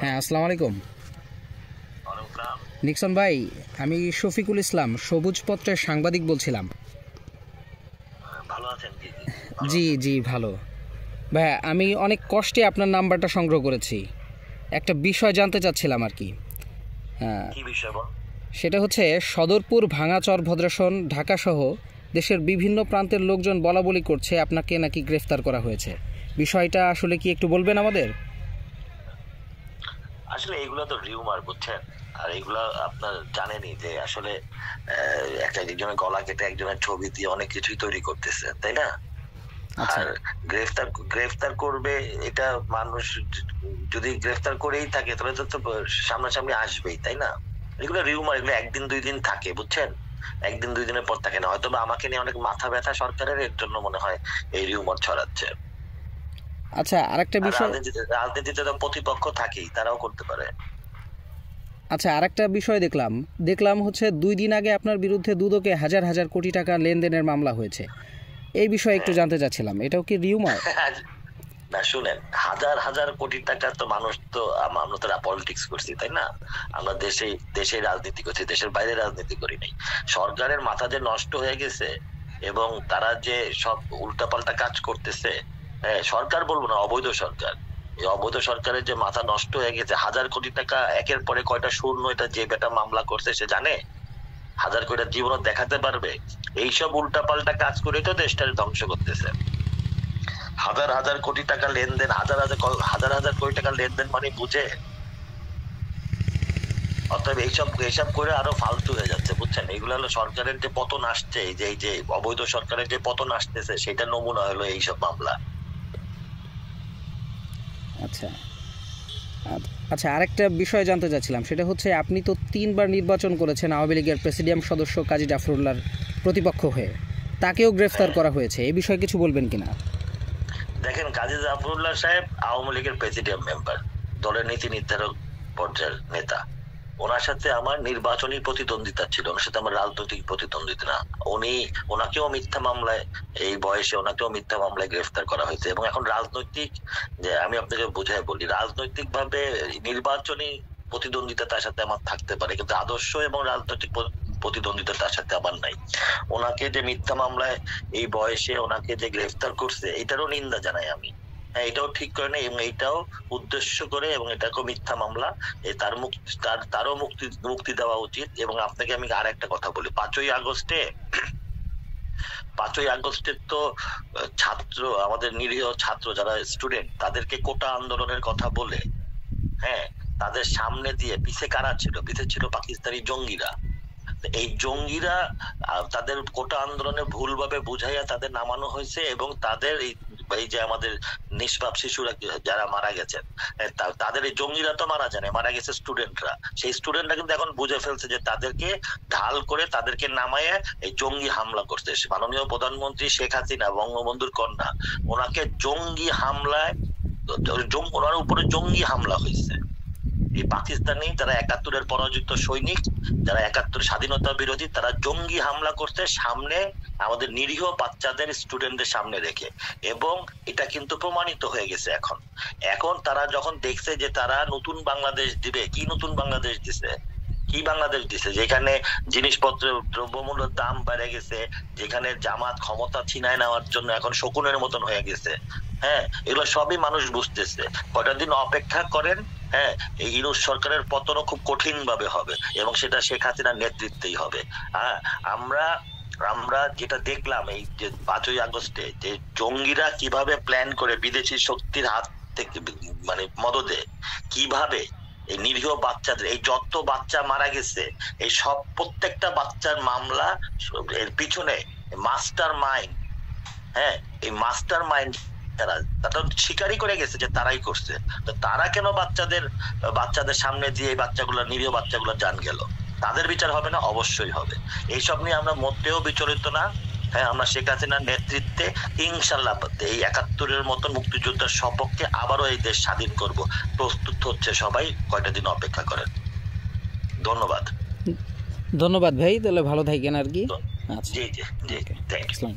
হ্যাঁ, আসসালামু আলাইকুম নিক্সন ভাই। আমি শফিকুল ইসলাম, সবুজ পত্রের সাংবাদিক বলছিলাম। ভালো আছেন? জি জি ভালো। ভাই, আমি অনেক কষ্টে আপনার নাম্বারটা সংগ্রহ করেছি। একটা বিষয় জানতে চাচ্ছিলাম আর কি। কি বিষয় বল? সেটা হচ্ছে সদরপুর, ভাঙাচর, ভদ্রাসন, ঢাকাসহ দেশের বিভিন্ন প্রান্তের লোকজন বলাবলি করছে আপনাকে নাকি গ্রেফতার করা হয়েছে। বিষয়টা আসলে কি একটু বলবেন আমাদের? আসলে এগুলো তো রিউমার, বুঝছেন? আর এগুলা আপনার জানেনই যে আসলে একজনের গলা কেটে একজনের ছবি দিয়ে অনেক কিছুই তৈরি করতেছে, তাই না? আর গ্রেফতার করবে, এটা মানুষ যদি গ্রেফতার করেই থাকে তাহলে তো সামনাসামনি আসবেই, তাই না? এগুলো রিউমার, এগুলো একদিন দুই দিন থাকে, বুঝছেন? একদিন দুই দিনের পর থাকে না। হয়তো আমাকে নিয়ে অনেক মাথা ব্যথা সরকারের, এর জন্য মনে হয় এই রিউমার ছড়াচ্ছে। আচ্ছা, আরেকটা বিষয়। রাজনীতিতে তো প্রতিপক্ষ থাকেই, তারাও করতে পারে। আচ্ছা, আরেকটা বিষয় দেখলাম হচ্ছে 2 দিন আগে আপনার বিরুদ্ধে দুদকে হাজার হাজার কোটি টাকা লেনদেনের মামলা হয়েছে। এই বিষয়ে একটু জানতে চাচ্ছিলাম, এটাও কি রিউমার? না, শুনেন, হাজার হাজার কোটি টাকা তো মানুষ তো, আমরা তো পলিটিক্স করছি, তাই না? আমরা দেশে রাজনীতি করছি, দেশের বাইরে রাজনীতি করি নাই। সরকারের মাথা যে নষ্ট হয়ে গেছে এবং তারা যে সব উল্টাপাল্টা কাজ করতেছে, হ্যাঁ, সরকার বলবো না, অবৈধ সরকার। এই অবৈধ সরকারের যে মাথা নষ্ট হয়ে গেছে, হাজার কোটি টাকা একের পরে কয়টা শূন্য, এটা যে বেটা মামলা করছে সে জানে। হাজার কোটি জীবনও দেখাতে পারবে? এইসব উল্টাপাল্টা কাজ করে তো দেশটাকে ধ্বংস করতেছে। হাজার হাজার কোটি টাকা লেনদেন, হাজার হাজার কোটি টাকা লেনদেন মানে বুঝে? অতএব এইসব করে আরো ফালতু হয়ে যাচ্ছে, বুঝছেন? এগুলো হলো সরকারের যে পতন আসছে, এই যে অবৈধ সরকারের যে পতন আসতেছে, সেটা নমুনা হলো এইসব মামলা। আচ্ছা আচ্ছা, আরেকটা বিষয় জানতে চাচ্ছিলাম, সেটা হচ্ছে আপনি তো 3বার নির্বাচন করেছেন আওয়ামী লীগের প্রেসিডিয়াম সদস্য কাজী জাফরুল্লাহর প্রতিপক্ষ হয়ে। তাকেও গ্রেফতার করা হয়েছে, এই বিষয়ে কিছু বলবেন কিনা? দেখেন, কাজী জাফরুল্লাহ সাহেব আওয়ামী লীগের প্রেসিডিয়াম মেম্বার, দলের নীতি নির্ধারক পর্যায়ের নেতা। ওনার সাথে আমার নির্বাচনী প্রতিদ্বন্দ্বিতা ছিল, ওনার সাথে আমার রাজনৈতিক প্রতিদ্বন্দ্বিতা না। ওনাকেও মিথ্যা মামলায়, এই বয়সে ওনাকেও মিথ্যা মামলায় গ্রেফতার করা হয়েছে। এবং এখন রাজনৈতিক, যে আমি আপনাকে বোঝাই বলি, রাজনৈতিক ভাবে নির্বাচনী প্রতিদ্বন্দ্বিতা তার সাথে আমার থাকতে পারে, কিন্তু আদর্শ এবং রাজনৈতিক প্রতিদ্বন্দ্বিতা তার সাথে আমার নাই। ওনাকে যে মিথ্যা মামলায় এই বয়সে ওনাকে যে গ্রেফতার করছে, এটারও নিন্দা জানাই আমি। হ্যাঁ, এটাও ঠিক করে না, এবং এটাও উদ্দেশ্য করে, এবং এটাকেও মিথ্যা মামলা, তারও মুক্তি দেওয়া উচিত। এবং আপনাকে আমি আর একটা কথা বলি, 5ই আগস্টে তো ছাত্র, আমাদের নিরীহ ছাত্র যারা স্টুডেন্ট, তাদেরকে কোটা আন্দোলনের কথা বলে, হ্যাঁ, তাদের সামনে দিয়ে পিছে কারা ছিল? পিছে ছিল পাকিস্তানি জঙ্গিরা। এই জঙ্গিরা তাদের কোটা আন্দোলনে ভুলভাবে বুঝাইয়া তাদের নামানো হয়েছে, এবং তাদের এই যে আমাদের নিষ্পাপ শিশুরা যারা মারা গেছেন, তাদের এই জঙ্গিরা তো মারা যায় না, মারা গেছে স্টুডেন্টরা। সেই স্টুডেন্টরা কিন্তু এখন বুঝে ফেলছে যে তাদেরকে ঢাল করে তাদেরকে নামাইয়া এই জঙ্গি হামলা করছে। মাননীয় প্রধানমন্ত্রী শেখ হাসিনা, বঙ্গবন্ধুর কন্যা, ওনাকে জঙ্গি হামলায়, ওনার উপরে জঙ্গি হামলা হয়েছে। এই পাকিস্তানি যারা 71-এর পরাজিত সৈনিক, যারা 71 স্বাধীনতা বিরোধী, তারা জঙ্গি হামলা করতে সামনে আমাদের নিরীহ বাচ্চাদের, স্টুডেন্টদের সামনে রেখে। এবং এটা কিন্তু প্রমাণিত হয়ে গেছে। এখন তারা যখন দেখছে যে তারা নতুন বাংলাদেশ দিবে, কি নতুন বাংলাদেশ দিছে? কি বাংলাদেশ দিছে? যেখানে জিনিসপত্রের দ্রব্যমূল্যের দাম বেড়ে গেছে, যেখানে জামাত ক্ষমতা ছিনায় নেওয়ার জন্য এখন শকুনের মতন হয়ে গেছে। হ্যাঁ, এগুলো সবই মানুষ বুঝতেছে। কয়টা দিন অপেক্ষা করেন, হ্যাঁ, এই ইউনূস সরকারের পতনও খুব কঠিন ভাবে হবে, এবং সেটা শেখ হাসিনার নেতৃত্বেই হবে। হ্যাঁ, আমরা যেটা দেখলাম এই যে 5ই আগস্টে, যে জঙ্গিরা কিভাবে প্ল্যান করে বিদেশি শক্তির হাত থেকে, মানে মদদে, কিভাবে এই নিরীহ বাচ্চাদের, এই যত বাচ্চা মারা গেছে, এই সব প্রত্যেকটা বাচ্চার মামলা, এর পিছনে মাস্টার মাইন্ড, হ্যাঁ, এই মাস্টার মাইন্ড তারা স্বীকারই করে গেছে যে তারাই করছে। তো তারা কেন বাচ্চাদের সামনে দিয়ে এই বাচ্চাগুলো, নিরীহ বাচ্চাগুলো জান গেল? তাদের বিচার হবে না? অবশ্যই হবে। এইসব নিয়ে আমরা মোটেও বিচলিত না। হ্যাঁ, আমরা শেখ হাসিনার নেতৃত্বে ইনশাল্লাহ এই 71-এর মতন মুক্তিযোদ্ধার সপক্ষে আবারও এই দেশ স্বাধীন করব। প্রস্তুত হচ্ছে সবাই, কয়টা দিন অপেক্ষা করেন। ধন্যবাদ ভাই, তাহলে ভালো থাকেন আর কি। জি জি জি, থ্যাংক ইউ।